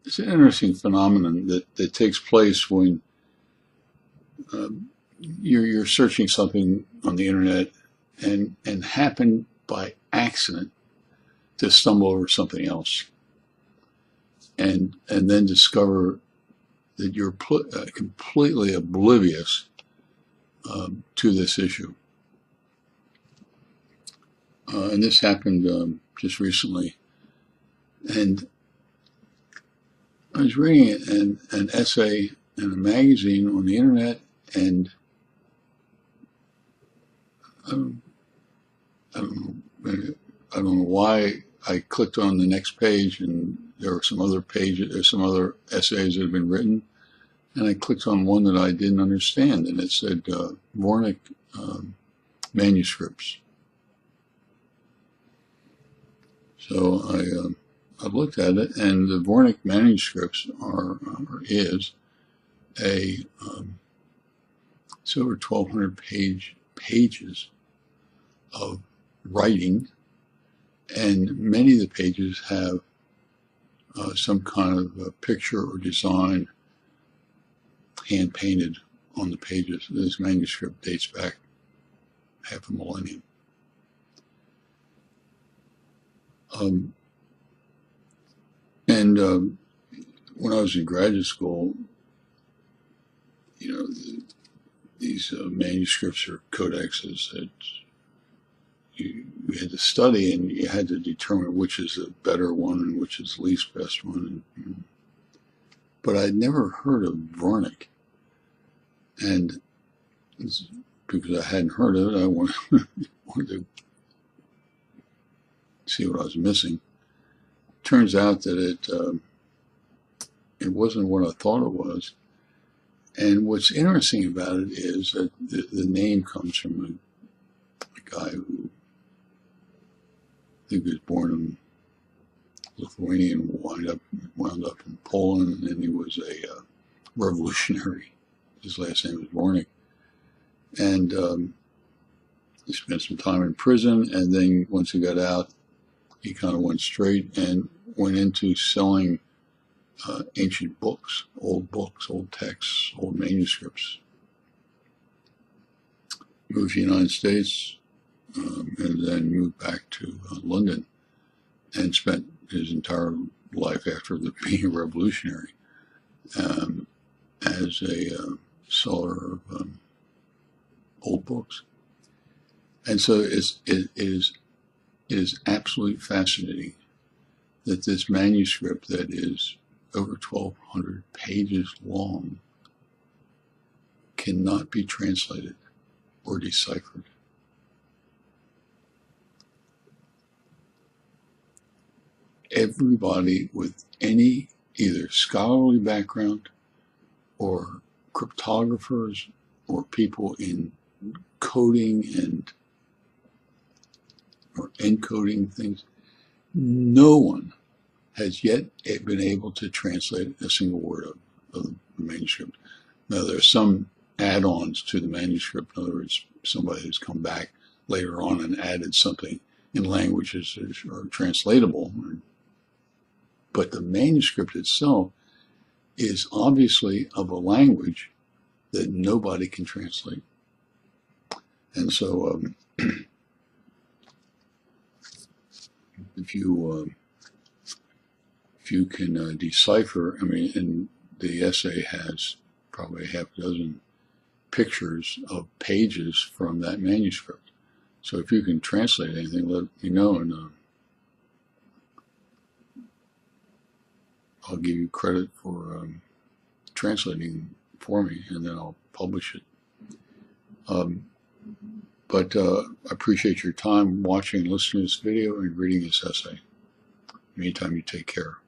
it's an interesting phenomenon that takes place when you're searching something on the internet and happen by accident to stumble over something else, and then discover that you're completely oblivious to this issue. And this happened just recently. And I was reading an essay in a magazine on the internet, and I don't know why I clicked on the next page, and there were some other pages, there's some other essays that have been written, and I clicked on one that I didn't understand, and it said Voynich manuscripts. So I looked at it, and the Voynich manuscripts is a it's over 1,200 pages of writing, and many of the pages have some kind of a picture or design hand painted on the pages. This manuscript dates back half a millennium. When I was in graduate school, these manuscripts or codexes that you had to study, and you had to determine which is the better one and which is the least best one. But I'd never heard of Voynich, and because I hadn't heard of it, I wanted to see what I was missing. Turns out that it wasn't what I thought it was. And what's interesting about it is that the name comes from a guy who I think was born in Lithuania and wound up in Poland, and then he was a revolutionary. His last name was Voynich. And he spent some time in prison, and then once he got out, he kind of went straight and went into selling ancient books, old texts, old manuscripts. Moved to the United States, and then moved back to London, and spent his entire life after being a revolutionary as a seller of old books. And so it is absolutely fascinating that this manuscript that is over 1,200 pages long cannot be translated or deciphered. Everybody with any either scholarly background or cryptographers or people in coding or encoding things, no one has yet been able to translate a single word of the manuscript. Now, there are some add-ons to the manuscript. In other words, somebody has come back later on and added something in languages that are translatable. But the manuscript itself is obviously of a language that nobody can translate. And so if you can decipher, and the essay has probably half a dozen pictures of pages from that manuscript. So if you can translate anything, let me know, and I'll give you credit for translating for me, and then I'll publish it. But I appreciate your time watching and listening to this video and reading this essay. Meantime, you take care.